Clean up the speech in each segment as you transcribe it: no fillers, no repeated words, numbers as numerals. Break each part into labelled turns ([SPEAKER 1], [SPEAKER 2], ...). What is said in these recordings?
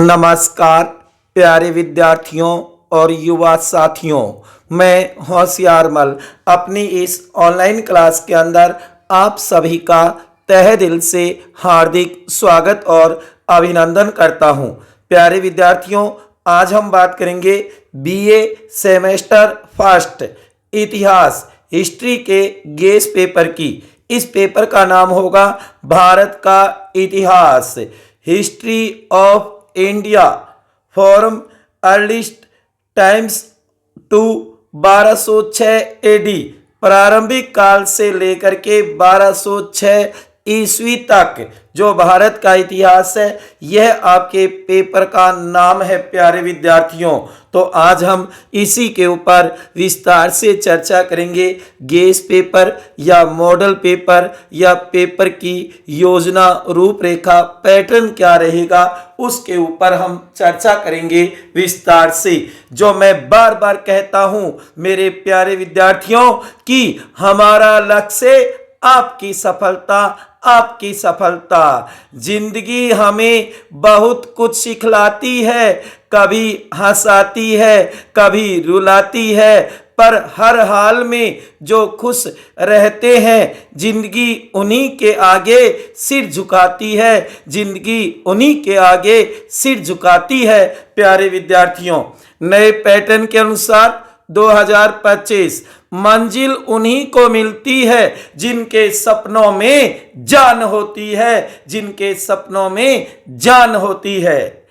[SPEAKER 1] नमस्कार प्यारे विद्यार्थियों और युवा साथियों, मैं होशियारमल अपनी इस ऑनलाइन क्लास के अंदर आप सभी का तहे दिल से हार्दिक स्वागत और अभिनंदन करता हूं। प्यारे विद्यार्थियों, आज हम बात करेंगे बीए सेमेस्टर फर्स्ट इतिहास हिस्ट्री के गेस पेपर की। इस पेपर का नाम होगा भारत का इतिहास, history of India from earliest times to 1206 AD, प्रारंभिक काल से लेकर के 1206 ईस्वी तक जो भारत का इतिहास है, यह आपके पेपर का नाम है। प्यारे विद्यार्थियों, तो आज हम इसी के ऊपर विस्तार से चर्चा करेंगे। गेस पेपर या मॉडल पेपर या पेपर की योजना, रूपरेखा, पैटर्न क्या रहेगा, उसके ऊपर हम चर्चा करेंगे विस्तार से। जो मैं बार बार कहता हूं मेरे प्यारे विद्यार्थियों कि हमारा लक्ष्य आपकी सफलता, आपकी सफलता। जिंदगी हमें बहुत कुछ सिखलाती है, कभी हंसाती है, कभी रुलाती है, पर हर हाल में जो खुश रहते हैं, जिंदगी उन्हीं के आगे सिर झुकाती है, जिंदगी उन्हीं के आगे सिर झुकाती है। प्यारे विद्यार्थियों, नए पैटर्न के अनुसार 2025 मंजिल उन्हीं को मिलती है जिनके सपनों में जान होती है, जिनके सपनों में जान होती है।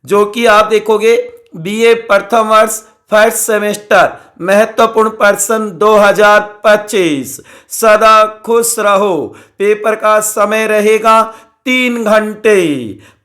[SPEAKER 1] जो कि आप देखोगे बीए प्रथम वर्ष फर्स्ट सेमेस्टर महत्वपूर्ण प्रश्न 2025। सदा खुश रहो। पेपर का समय रहेगा 3 घंटे।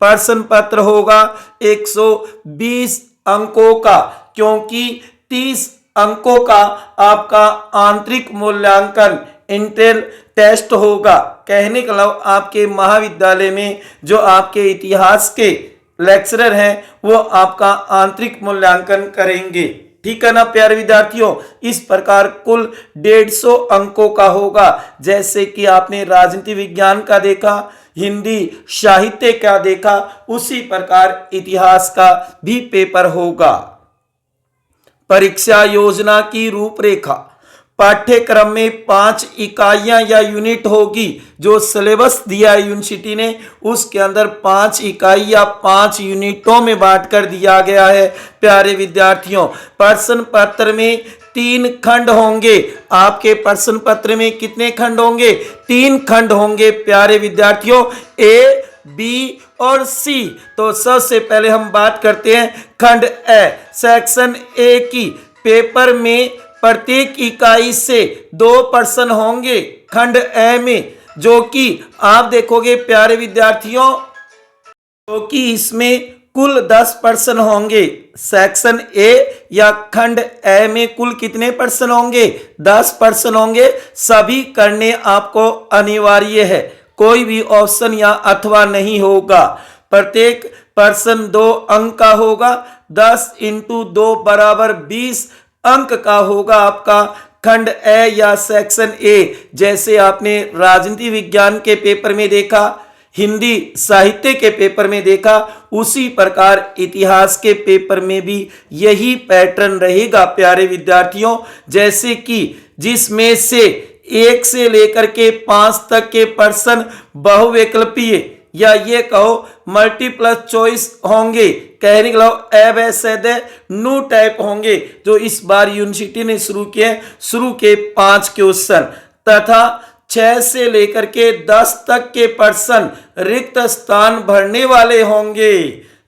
[SPEAKER 1] प्रश्न पत्र होगा 120 अंकों का, क्योंकि 30 अंकों का आपका आंतरिक मूल्यांकन इंटेल टेस्ट होगा। कहने का मतलब आपके महाविद्यालय में जो आपके इतिहास के लेक्चरर हैं वो आपका आंतरिक मूल्यांकन करेंगे। ठीक है ना प्यारे विद्यार्थियों। इस प्रकार कुल 150 अंकों का होगा। जैसे कि आपने राजनीति विज्ञान का देखा, हिंदी साहित्य का देखा, उसी प्रकार इतिहास का भी पेपर होगा। परीक्षा योजना की रूपरेखा। पाठ्यक्रम में 5 इकाइयां या यूनिट होगी। जो सिलेबस दिया है यूनिवर्सिटी ने, उसके अंदर 5 इकाई या 5 यूनिटों में बांटकर दिया गया है। प्यारे विद्यार्थियों, प्रश्न पत्र में 3 खंड होंगे। आपके प्रश्न पत्र में कितने खंड होंगे? 3 खंड होंगे प्यारे विद्यार्थियों, ए, बी और सी। तो सबसे पहले हम बात करते हैं खंड ए, सेक्शन ए की। पेपर में प्रत्येक इकाई से 2 प्रश्न होंगे खंड ए में, जो कि आप देखोगे प्यारे विद्यार्थियों, जो कि इसमें कुल 10 प्रश्न होंगे। सेक्शन ए या खंड ए में कुल कितने प्रश्न होंगे? 10 प्रश्न होंगे। सभी करने आपको अनिवार्य है, कोई भी ऑप्शन या अथवा नहीं होगा। प्रत्येक प्रश्न 2 अंक का होगा। 10 इंटू 2 बराबर 20 अंक का होगा आपका खंड ए या सेक्शन ए। जैसे आपने राजनीति विज्ञान के पेपर में देखा, हिंदी साहित्य के पेपर में देखा, उसी प्रकार इतिहास के पेपर में भी यही पैटर्न रहेगा प्यारे विद्यार्थियों। जैसे कि जिसमें से 1 से लेकर के 5 तक के प्रश्न बहुविकल्पीय या ये कहो मल्टीपल चॉइस होंगे। कहने के लिए एबेसेड न्यू टाइप होंगे, जो इस बार यूनिवर्सिटी ने शुरू किए। शुरू के 5 क्वेश्चन तथा 6 से लेकर के 10 तक के प्रश्न रिक्त स्थान भरने वाले होंगे,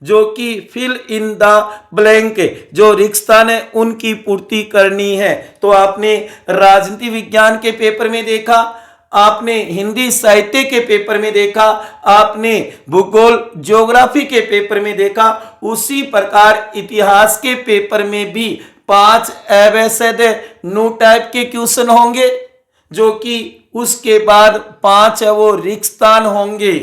[SPEAKER 1] जो कि फिल इन द ब्लैंक, जो रिक्त स्थान है उनकी पूर्ति करनी है। तो आपने राजनीति विज्ञान के पेपर में देखा, आपने हिंदी साहित्य के पेपर में देखा, आपने भूगोल ज्योग्राफी के पेपर में देखा, उसी प्रकार इतिहास के पेपर में भी 5 एबेसेड न्यू टाइप के क्वेश्चन होंगे, जो कि उसके बाद 5 है वो रिक्त स्थान होंगे।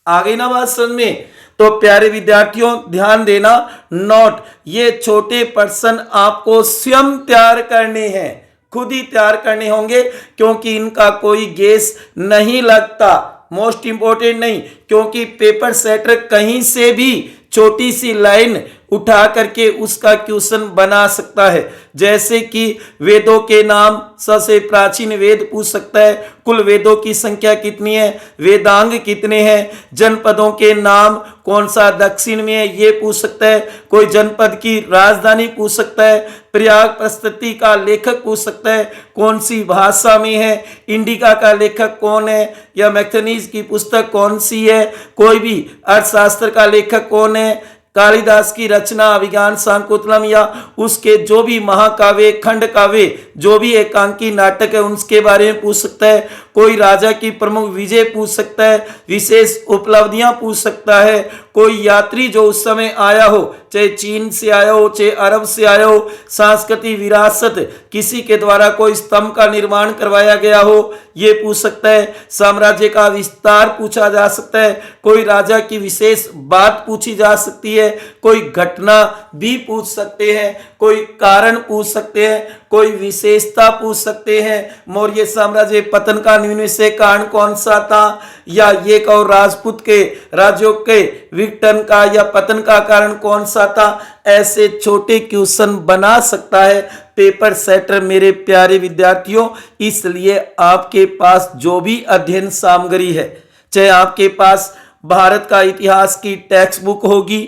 [SPEAKER 1] आ गई ना बात समझ में? तो प्यारे विद्यार्थियों ध्यान देना, नोट, ये छोटे प्रश्न आपको स्वयं तैयार करने हैं, खुद ही तैयार करने होंगे, क्योंकि इनका कोई गेस नहीं लगता। मोस्ट इंपोर्टेंट नहीं, क्योंकि पेपर सेटर कहीं से भी छोटी सी लाइन उठा करके उसका क्वेश्चन बना सकता है। जैसे कि वेदों के नाम, सबसे प्राचीन वेद पूछ सकता है, कुल वेदों की संख्या कितनी है, वेदांग कितने हैं, जनपदों के नाम, कौन सा दक्षिण में है ये पूछ सकता है, कोई जनपद की राजधानी पूछ सकता है, प्रयाग प्रस्तुति का लेखक पूछ सकता है, कौन सी भाषा में है, इंडिका का लेखक कौन है, या मैथनीज की पुस्तक कौन सी है, कोई भी अर्थशास्त्र का लेखक कौन है, कालिदास की रचना अभिज्ञान शाकुंतलम या उसके जो भी महाकाव्य, खंड काव्य, जो भी एकांकी नाटक है उसके बारे में पूछ सकता है, कोई राजा की प्रमुख विजय पूछ सकता है, विशेष उपलब्धियां पूछ सकता है, कोई यात्री जो उस समय आया हो, चाहे चीन से आया हो चाहे अरब से आया हो, सांस्कृतिक विरासत, किसी के द्वारा कोई स्तंभ का निर्माण करवाया गया हो ये पूछ सकता है, साम्राज्य का विस्तार पूछा जा सकता है, कोई राजा की विशेष बात पूछी जा सकती है, कोई घटना भी पूछ सकते हैं, कोई कारण पूछ सकते हैं, कोई विशेषता पूछ सकते हैं, मौर्य साम्राज्य पतन का निम्न से कारण कौन सा था, या ये कहो राजपूत के राज्यों के विघटन का या पतन का कारण कौन सा था। ऐसे छोटे क्वेश्चन बना सकता है पेपर सेटर मेरे प्यारे विद्यार्थियों। इसलिए आपके पास जो भी अध्ययन सामग्री है, चाहे आपके पास भारत का इतिहास की टेक्स्ट बुक होगी,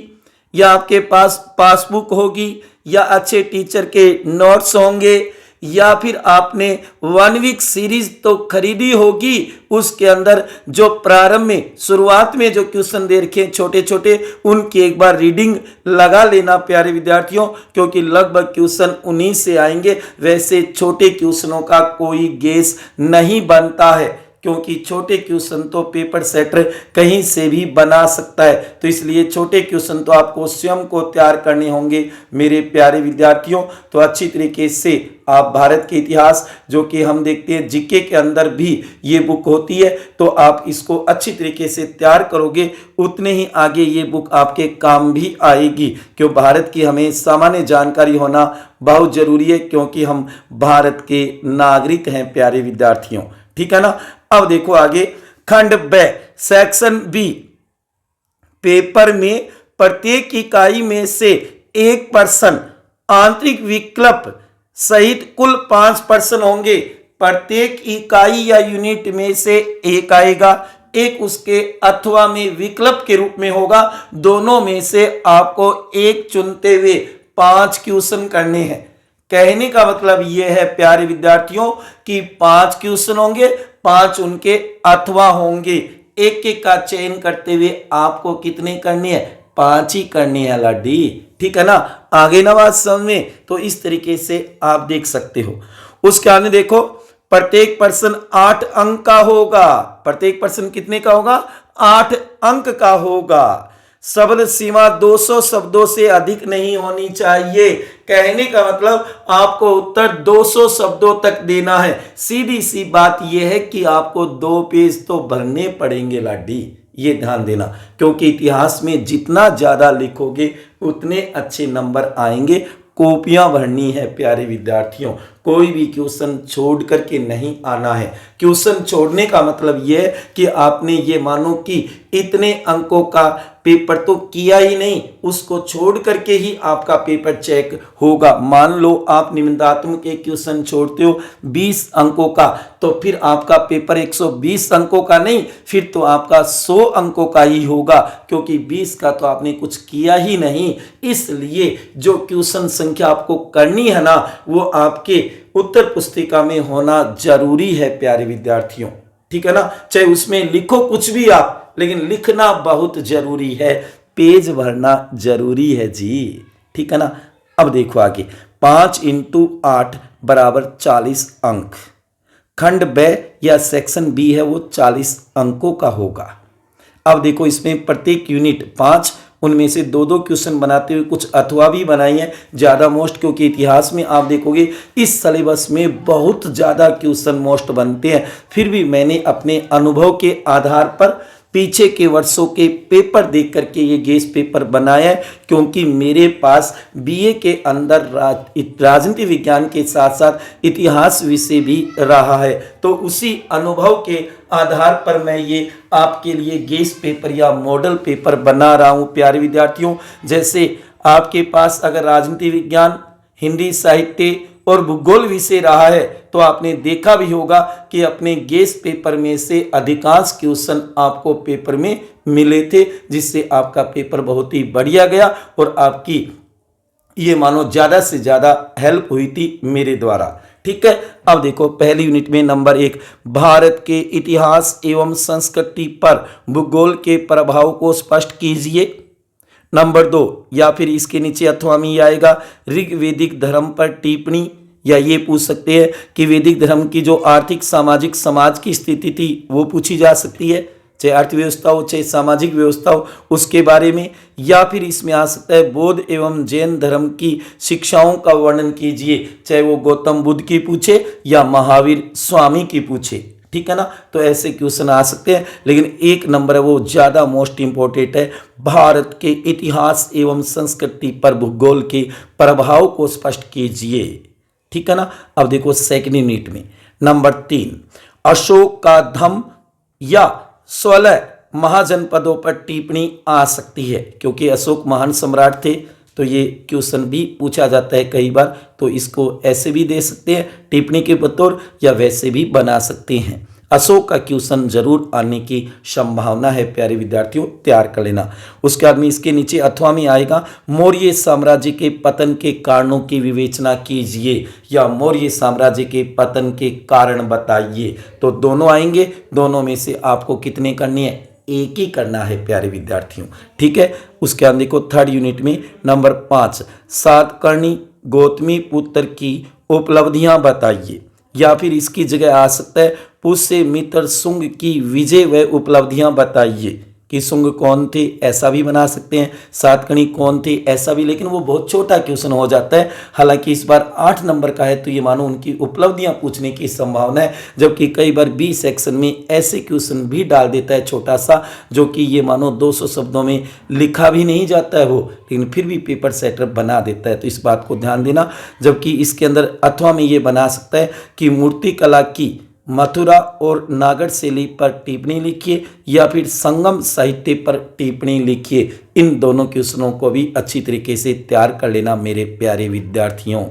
[SPEAKER 1] या आपके पास पासबुक होगी, या अच्छे टीचर के नोट्स होंगे, या फिर आपने 1 वीक सीरीज तो खरीदी होगी, उसके अंदर जो प्रारंभ में शुरुआत में जो क्वेश्चन दे रखे छोटे छोटे, उनकी एक बार रीडिंग लगा लेना प्यारे विद्यार्थियों, क्योंकि लगभग क्वेश्चन उन्हीं से आएंगे। वैसे छोटे क्वेश्चनों का कोई गेस नहीं बनता है, क्योंकि छोटे क्वेश्चन तो पेपर सेटर कहीं से भी बना सकता है। तो इसलिए छोटे क्वेश्चन तो आपको स्वयं को तैयार करने होंगे मेरे प्यारे विद्यार्थियों। तो अच्छी तरीके से आप भारत के इतिहास, जो कि हम देखते हैं जीके के अंदर भी ये बुक होती है, तो आप इसको अच्छी तरीके से तैयार करोगे, उतने ही आगे ये बुक आपके काम भी आएगी। क्यों भारत की हमें सामान्य जानकारी होना बहुत जरूरी है, क्योंकि हम भारत के नागरिक हैं प्यारे विद्यार्थियों, ठीक है ना। अब देखो आगे, खंड ब सेक्शन बी, पेपर में प्रत्येक इकाई में से 1% आंतरिक विकल्प सहित कुल 5% होंगे। प्रत्येक इकाई या यूनिट में से एक आएगा, एक उसके अथवा में विकल्प के रूप में होगा। दोनों में से आपको एक चुनते हुए 5 क्वेश्चन करने हैं। कहने का मतलब यह है प्यारे विद्यार्थियों कि 5 क्वेश्चन होंगे, 5 उनके अथवा होंगे। एक एक का चयन करते हुए आपको कितने करने हैं, 5 ही करने हैं लाडी, ठीक है ना। आगे ना बात समझ में, तो इस तरीके से आप देख सकते हो। उसके आगे देखो, प्रत्येक प्रश्न 8 अंक का होगा। प्रत्येक प्रश्न कितने का होगा, 8 अंक का होगा। शब्द सीमा 200 शब्दों से अधिक नहीं होनी चाहिए। कहने का मतलब आपको उत्तर 200 शब्दों तक देना है। सीधी सी बात यह है कि आपको 2 पेज तो भरने पड़ेंगे लाडी, ये ध्यान देना, क्योंकि इतिहास में जितना ज्यादा लिखोगे उतने अच्छे नंबर आएंगे। कॉपियां भरनी है प्यारे विद्यार्थियों, कोई भी क्वेश्चन छोड़ करके नहीं आना है। क्वेश्चन छोड़ने का मतलब यह है कि आपने ये मानो कि इतने अंकों का पेपर तो किया ही नहीं, उसको छोड़ करके ही आपका पेपर चेक होगा। मान लो आप निबंधात्मक के क्वेश्चन छोड़ते हो 20 अंकों का, तो फिर आपका पेपर 120 अंकों का नहीं, फिर तो आपका 100 अंकों का ही होगा, क्योंकि 20 का तो आपने कुछ किया ही नहीं। इसलिए जो क्वेश्चन संख्या आपको करनी है ना, वो आपके उत्तर पुस्तिका में होना जरूरी है प्यारे विद्यार्थियों, ठीक है ना। चाहे उसमें लिखो कुछ भी आप, लेकिन लिखना बहुत जरूरी है, पेज भरना जरूरी है जी, ठीक है ना। अब देखो आगे, 5 × 8 = 40 अंक। खंड ब या सेक्शन बी है वो 40 अंकों का होगा। अब देखो इसमें प्रत्येक यूनिट 5, उनमें से 2-2 क्वेश्चन बनाते हुए कुछ अथवा भी बनाई है ज़्यादा मोस्ट, क्योंकि इतिहास में आप देखोगे इस सिलेबस में बहुत ज़्यादा क्वेश्चन मोस्ट बनते हैं। फिर भी मैंने अपने अनुभव के आधार पर पीछे के वर्षों के पेपर देख करके ये गेस पेपर बनाया है, क्योंकि मेरे पास बीए के अंदर राजनीति विज्ञान के साथ साथ इतिहास विषय भी रहा है। तो उसी अनुभव के आधार पर मैं ये आपके लिए गेस पेपर या मॉडल पेपर बना रहा हूँ प्यारे विद्यार्थियों। जैसे आपके पास अगर राजनीति विज्ञान, हिंदी साहित्य और भूगोल विषय रहा है तो आपने देखा भी होगा कि अपने गेस पेपर में से अधिकांश क्वेश्चन आपको पेपर में मिले थे, जिससे आपका पेपर बहुत ही बढ़िया गया और आपकी ये मानो ज़्यादा से ज़्यादा हेल्प हुई थी मेरे द्वारा। ठीक है, अब देखो पहली यूनिट में नंबर 1, भारत के इतिहास एवं संस्कृति पर भूगोल के प्रभाव को स्पष्ट कीजिए। नंबर 2, या फिर इसके नीचे अथवा में आएगा ऋग्वेदिक धर्म पर टिप्पणी, या ये पूछ सकते हैं कि वैदिक धर्म की जो आर्थिक सामाजिक समाज की स्थिति थी वो पूछी जा सकती है, चाहे अर्थव्यवस्था हो चाहे सामाजिक व्यवस्था हो उसके बारे में। या फिर इसमें आ सकता है बौद्ध एवं जैन धर्म की शिक्षाओं का वर्णन कीजिए, चाहे वो गौतम बुद्ध की पूछे या महावीर स्वामी की पूछे। ठीक है ना, तो ऐसे क्वेश्चन आ सकते हैं, लेकिन एक नंबर है वो ज़्यादा मोस्ट इंपॉर्टेंट है, भारत के इतिहास एवं संस्कृति पर भूगोल के प्रभाव को स्पष्ट कीजिए। ठीक है ना, अब देखो सेकंड यूनिट में नंबर 3, अशोक का धम्म या 16 महाजनपदों पर टिप्पणी आ सकती है, क्योंकि अशोक महान सम्राट थे तो ये क्वेश्चन भी पूछा जाता है कई बार, तो इसको ऐसे भी दे सकते हैं टिप्पणी के बतौर, या वैसे भी बना सकते हैं। अशोक का क्वेश्चन जरूर आने की संभावना है प्यारे विद्यार्थियों, तैयार कर लेना। उसके बाद में इसके नीचे अथवा में आएगा मौर्य साम्राज्य के पतन के कारणों की विवेचना कीजिए, या मौर्य साम्राज्य के पतन के कारण बताइए। तो दोनों आएंगे, दोनों में से आपको कितने करनी है, एक ही करना है प्यारे विद्यार्थियों। ठीक है, उसके बाद देखो थर्ड यूनिट में नंबर 5, सातकर्णी गौतमी पुत्र की उपलब्धियां बताइए, या फिर इसकी जगह आ सकता है पुष्यमित्र शुंग की विजय व उपलब्धियां बताइए, कि शुंग कौन थे ऐसा भी बना सकते हैं, सातकर्णी कौन थे ऐसा भी, लेकिन वो बहुत छोटा क्वेश्चन हो जाता है। हालांकि इस बार 8 नंबर का है तो ये मानो उनकी उपलब्धियां पूछने की संभावना है, जबकि कई बार बी सेक्शन में ऐसे क्वेश्चन भी डाल देता है छोटा सा, जो कि ये मानो 200 शब्दों में लिखा भी नहीं जाता है वो, लेकिन फिर भी पेपर सेटर बना देता है, तो इस बात को ध्यान देना। जबकि इसके अंदर अथवा में ये बना सकता है कि मूर्तिकला की मथुरा और नागढ़ शैली पर टिप्पणी लिखिए, या फिर संगम साहित्य पर टिप्पणी लिखिए। इन दोनों क्वेश्चनों को भी अच्छी तरीके से तैयार कर लेना मेरे प्यारे विद्यार्थियों।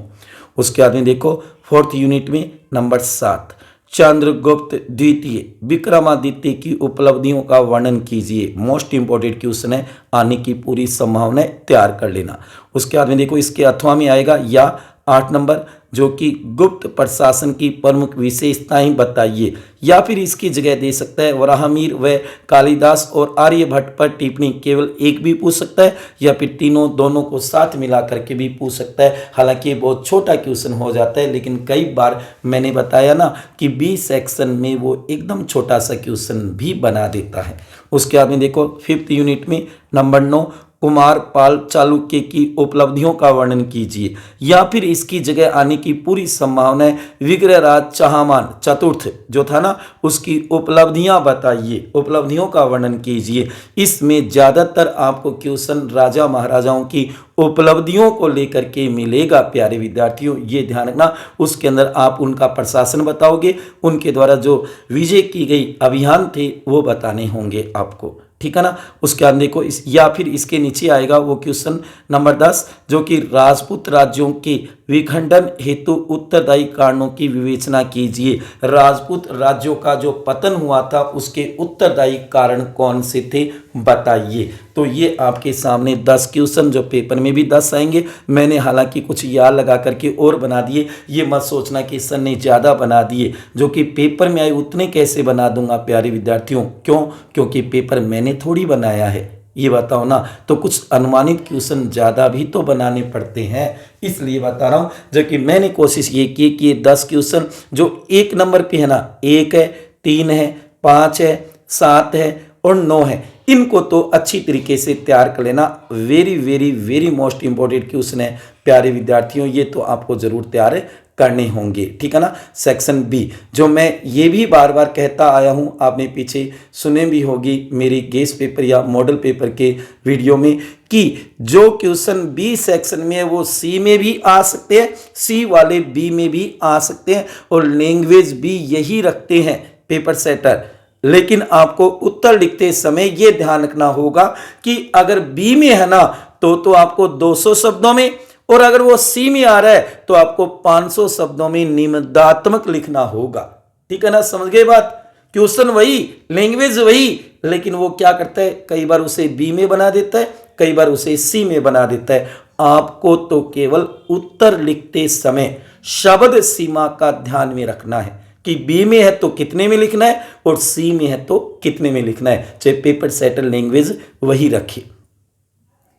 [SPEAKER 1] उसके बाद में देखो फोर्थ यूनिट में नंबर 7, चंद्रगुप्त द्वितीय विक्रमादित्य की उपलब्धियों का वर्णन कीजिए। मोस्ट इंपॉर्टेंट क्वेश्चन है, आने की पूरी संभावना है, तैयार कर लेना। उसके बाद में देखो इसके अथवा में आएगा या 8 नंबर, जो कि गुप्त प्रशासन की प्रमुख विशेषताएं बताइए, या फिर इसकी जगह दे सकता है वराहमिहिर व कालिदास और आर्यभट्ट पर टिप्पणी, केवल एक भी पूछ सकता है, या फिर तीनों दोनों को साथ मिला करके भी पूछ सकता है। हालांकि ये बहुत छोटा क्वेश्चन हो जाता है, लेकिन कई बार मैंने बताया ना कि बी सेक्शन में वो एकदम छोटा सा क्वेश्चन भी बना देता है। उसके बाद में देखो 5th यूनिट में नंबर 9, कुमार पाल चालुक्य की उपलब्धियों का वर्णन कीजिए, या फिर इसकी जगह आने की पूरी संभावना है विग्रहराज चहामान चतुर्थ जो था ना उसकी उपलब्धियां बताइए, उपलब्धियों का वर्णन कीजिए। इसमें ज़्यादातर आपको क्वेश्चन राजा महाराजाओं की उपलब्धियों को लेकर के मिलेगा प्यारे विद्यार्थियों, ये ध्यान रखना। उसके अंदर आप उनका प्रशासन बताओगे, उनके द्वारा जो विजय की गई अभियान थे वो बताने होंगे आपको, ठीक है ना। उसके बाद देखो या फिर इसके नीचे आएगा वो क्वेश्चन नंबर 10, जो कि राजपूत राज्यों के विखंडन हेतु उत्तरदायी कारणों की विवेचना कीजिए। राजपूत राज्यों का जो पतन हुआ था उसके उत्तरदायी कारण कौन से थे बताइए। तो ये आपके सामने 10 क्वेश्चन, जो पेपर में भी 10 आएंगे। मैंने हालांकि कुछ याद लगा करके और बना दिए, ये मत सोचना कि सर ने ज़्यादा बना दिए, जो कि पेपर में आए उतने कैसे बना दूंगा प्यारे विद्यार्थियों। क्यों? क्योंकि पेपर मैंने थोड़ी बनाया है, ये बताओ ना। तो कुछ अनुमानित क्वेश्चन ज़्यादा भी तो बनाने पड़ते हैं, इसलिए बता रहा हूँ। जबकि मैंने कोशिश ये की कि 10 क्वेश्चन जो 1 नंबर पे है ना, 1 है, 3 है, 5 है, 7 है और 9 है, इनको तो अच्छी तरीके से तैयार कर लेना। Very very very most important question है प्यारे विद्यार्थियों, ये तो आपको जरूर तैयार करने होंगे। ठीक है ना। सेक्शन बी, जो मैं ये भी बार बार कहता आया हूँ, आपने पीछे सुने भी होगी मेरी गेस्ट पेपर या मॉडल पेपर के वीडियो में, कि जो क्वेश्चन बी सेक्शन में है वो सी में भी आ सकते हैं, सी वाले बी में भी आ सकते हैं, और लैंग्वेज भी यही रखते हैं पेपर सेटर। लेकिन आपको उत्तर लिखते समय ये ध्यान रखना होगा कि अगर बी में है ना तो आपको 200 शब्दों में, और अगर वो सी में आ रहा है तो आपको 500 शब्दों में निबंधात्मक लिखना होगा। ठीक है ना, समझ गए बात। क्वेश्चन वही, लैंग्वेज वही, लेकिन वो क्या करता है, कई बार उसे बी में बना देता है, कई बार उसे सी में बना देता है। आपको तो केवल उत्तर लिखते समय शब्द सीमा का ध्यान में रखना है कि बी में है तो कितने में लिखना है और सी में है तो कितने में लिखना है, चाहे पेपर सेटर लैंग्वेज वही रखिए।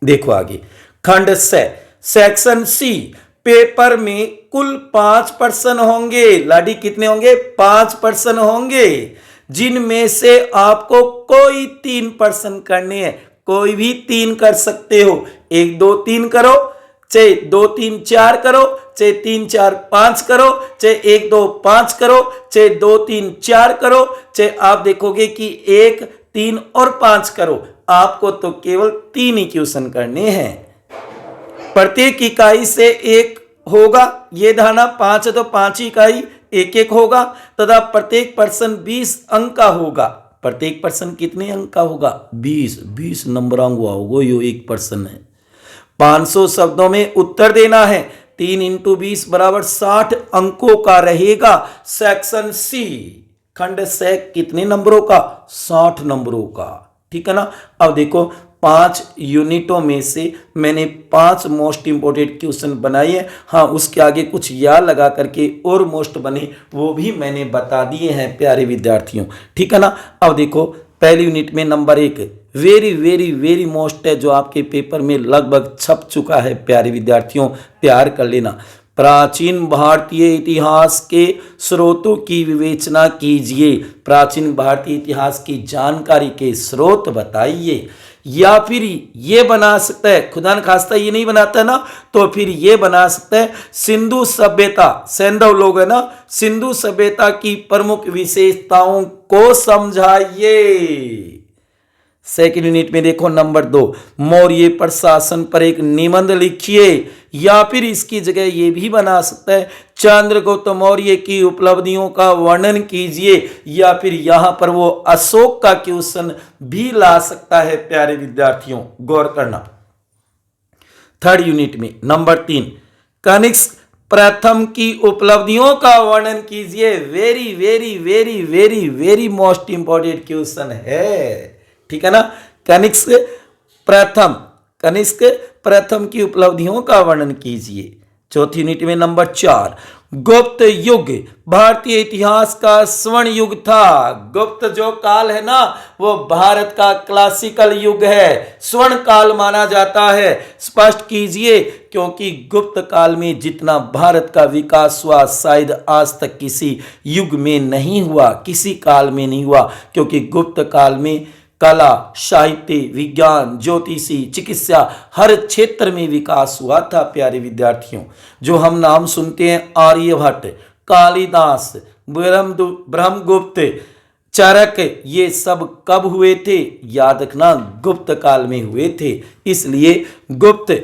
[SPEAKER 1] देखो आगे, खंड से सेक्शन सी, पेपर में कुल 5 प्रश्न होंगे। लाडी कितने होंगे? 5 प्रश्न होंगे, जिनमें से आपको कोई 3 प्रश्न करने हैं। कोई भी 3 कर सकते हो, 1 2 3 करो, चाहे 2 3 4 करो, चाहे 3 4 5 करो, चाहे 1 2 5 करो, चाहे 2 3 4 करो, चाहे आप देखोगे कि 1 3 और 5 करो। आपको तो केवल 3 ही क्वेश्चन करने हैं। प्रत्येक इकाई से 1 होगा, ये धारणा 5 है तो 5 इकाई 1 होगा, तथा प्रत्येक प्रश्न 20 अंक का होगा। प्रत्येक प्रश्न कितने अंक का होगा? 20 नंबरांक हुआ होगा, यो एक प्रश्न है। 500 शब्दों में उत्तर देना है। 3 × 20 = 60 अंकों का रहेगा। सेक्शन सी, खंड से कितने नंबरों का? 60 नंबरों का। ठीक है ना। अब देखो, 5 यूनिटों में से मैंने 5 मोस्ट इंपोर्टेंट क्वेश्चन बनाए हैं। हाँ, उसके आगे कुछ या लगा करके और मोस्ट बने वो भी मैंने बता दिए हैं प्यारे विद्यार्थियों। ठीक है ना। अब देखो, पहली यूनिट में number 1 very very very most है, जो आपके पेपर में लगभग छप चुका है प्यारे विद्यार्थियों, तैयार कर लेना। प्राचीन भारतीय इतिहास के स्रोतों की विवेचना कीजिए। प्राचीन भारतीय इतिहास की जानकारी के स्रोत बताइए। या फिर ये बना सकता है, खुदा न खास्ता ये नहीं बनाता ना, तो फिर ये बना सकता है सिंधु सभ्यता, सैंधव लोग है ना, सिंधु सभ्यता की प्रमुख विशेषताओं को समझाइए। सेकेंड यूनिट में देखो नंबर 2, मौर्य प्रशासन पर एक निबंध लिखिए। या फिर इसकी जगह ये भी बना सकता है चंद्रगुप्त मौर्य की उपलब्धियों का वर्णन कीजिए, या फिर यहां पर वो अशोक का क्वेश्चन भी ला सकता है प्यारे विद्यार्थियों, गौर करना। थर्ड यूनिट में नंबर 3, कनिष्क प्रथम की उपलब्धियों का वर्णन कीजिए। Very very very very very most important question है। ठीक है ना। कनिष्क प्रथम की उपलब्धियों का वर्णन कीजिए। चौथी यूनिट में नंबर 4, गुप्त युग भारतीय इतिहास का स्वर्ण युग था। गुप्त जो काल है ना, वो भारत का क्लासिकल युग है, स्वर्ण काल माना जाता है। स्पष्ट कीजिए, क्योंकि गुप्त काल में जितना भारत का विकास हुआ शायद आज तक किसी युग में नहीं हुआ, किसी काल में नहीं हुआ, क्योंकि गुप्त काल में कला, साहित्य, विज्ञान, ज्योतिषी, चिकित्सा हर क्षेत्र में विकास हुआ था प्यारे विद्यार्थियों। जो हम नाम सुनते हैं आर्यभट्ट, कालिदास, ब्रह्मगुप्त, चरक, ये सब कब हुए थे? याद रखना, गुप्त काल में हुए थे। इसलिए गुप्त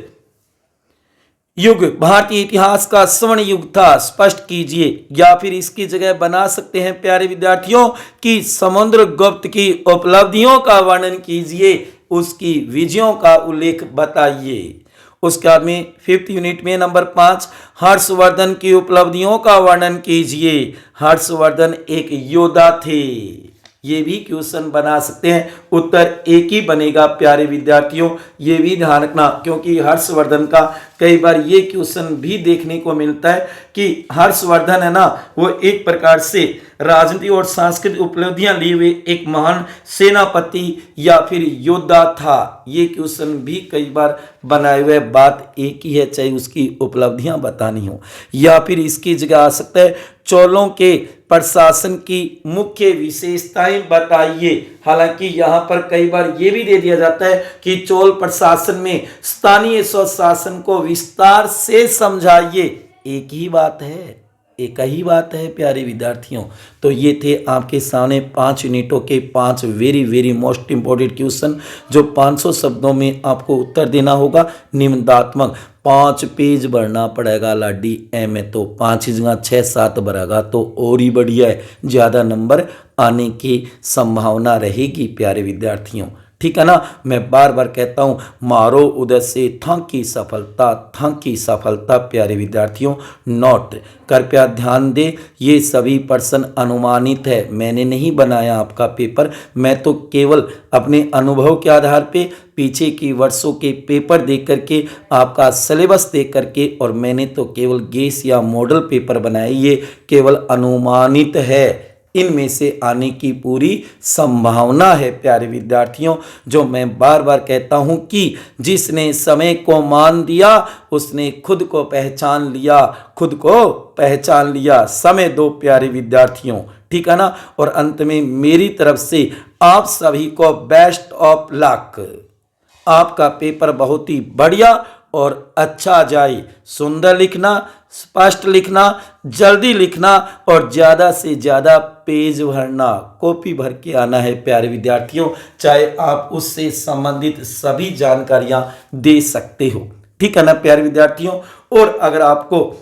[SPEAKER 1] युग भारतीय इतिहास का स्वर्ण युग था, स्पष्ट कीजिए। या फिर इसकी जगह बना सकते हैं प्यारे विद्यार्थियों कि समुद्रगुप्त की उपलब्धियों का वर्णन कीजिए, उसकी विजयों का उल्लेख बताइए। उसके बाद में 5th यूनिट में नंबर 5, हर्षवर्धन की उपलब्धियों का वर्णन कीजिए। हर्षवर्धन एक योद्धा थे, ये भी क्वेश्चन बना सकते हैं। उत्तर एक ही बनेगा प्यारे विद्यार्थियों, ये भी ध्यान रखना, क्योंकि हर्षवर्धन का कई बार ये क्वेश्चन भी देखने को मिलता है कि हर्षवर्धन है ना, वो एक प्रकार से राजनीतिक और सांस्कृतिक उपलब्धियां लिए हुए एक महान सेनापति या फिर योद्धा था। ये क्वेश्चन भी कई बार बनाए हुए, बात एक ही है, चाहे उसकी उपलब्धियां बतानी हो। या फिर इसकी जगह आ सकता है चोलों के प्रशासन की मुख्य विशेषताएं बताइए। हालांकि यहां पर कई बार यह भी दे दिया जाता है कि चोल प्रशासन में स्थानीय स्वशासन को विस्तार से समझाइए। एक ही बात है, एक ही बात है प्यारे विद्यार्थियों। तो ये थे आपके सामने 5 यूनिटों के 5 very very most important question, जो 500 शब्दों में आपको उत्तर देना होगा। निम्नात्मक 5 पेज भरना पड़ेगा लाडी ए में, तो 5 की जगह 6-7 भरेगा तो और ही बढ़िया है, ज़्यादा नंबर आने की संभावना रहेगी प्यारे विद्यार्थियों। ठीक है ना। मैं बार बार कहता हूँ, मारो उद्देश्य था की सफलता प्यारे विद्यार्थियों। नोट कृपया ध्यान दें, ये सभी प्रश्न अनुमानित है, मैंने नहीं बनाया आपका पेपर। मैं तो केवल अपने अनुभव के आधार पे पीछे की वर्षों के पेपर देख करके, आपका सिलेबस देख करके, और मैंने तो केवल गेस या मॉडल पेपर बनाए, ये केवल अनुमानित है। इनमें से आने की पूरी संभावना है प्यारे विद्यार्थियों। जो मैं बार बार कहता हूं कि जिसने समय को मान दिया उसने खुद को पहचान लिया, खुद को पहचान लिया। समय दो प्यारे विद्यार्थियों, ठीक है ना। और अंत में मेरी तरफ से आप सभी को बेस्ट ऑफ लक। आपका पेपर बहुत ही बढ़िया और अच्छा जाए। सुंदर लिखना, स्पष्ट लिखना, जल्दी लिखना और ज़्यादा से ज़्यादा पेज भरना, कॉपी भर के आना है प्यारे विद्यार्थियों। चाहे आप उससे संबंधित सभी जानकारियां दे सकते हो, ठीक है ना प्यारे विद्यार्थियों। और अगर आपको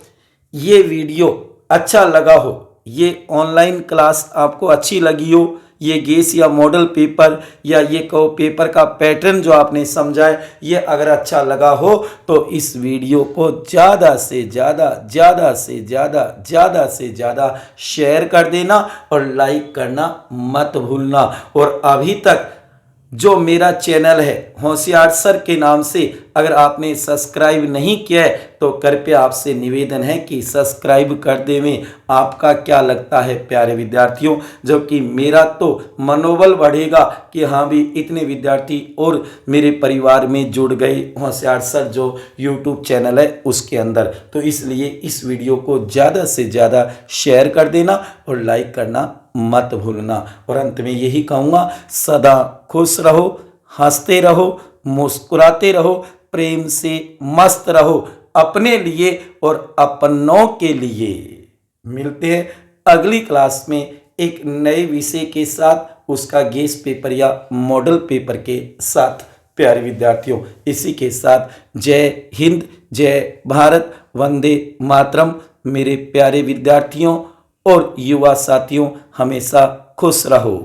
[SPEAKER 1] ये वीडियो अच्छा लगा हो, ये ऑनलाइन क्लास आपको अच्छी लगी हो, ये गेस या मॉडल पेपर या ये कहो पेपर का पैटर्न जो आपने समझा है, ये अगर अच्छा लगा हो तो इस वीडियो को ज़्यादा से ज़्यादा शेयर कर देना और लाइक करना मत भूलना। और अभी तक जो मेरा चैनल है होशियार सर के नाम से अगर आपने सब्सक्राइब नहीं किया है तो कृपया आपसे निवेदन है कि सब्सक्राइब कर देवें। आपका क्या लगता है प्यारे विद्यार्थियों, जबकि मेरा तो मनोबल बढ़ेगा कि हाँ भी इतने विद्यार्थी और मेरे परिवार में जुड़ गए होशियार सर जो यूट्यूब चैनल है उसके अंदर। तो इसलिए इस वीडियो को ज़्यादा से ज़्यादा शेयर कर देना और लाइक करना मत भूलना। और अंत में यही कहूँगा, सदा खुश रहो, हंसते रहो, मुस्कुराते रहो, प्रेम से मस्त रहो, अपने लिए और अपनों के लिए। मिलते हैं अगली क्लास में एक नए विषय के साथ, उसका गेस पेपर या मॉडल पेपर के साथ प्यारे विद्यार्थियों। इसी के साथ जय हिंद, जय भारत, वंदे मातरम। मेरे प्यारे विद्यार्थियों और युवा साथियों, हमेशा खुश रहो।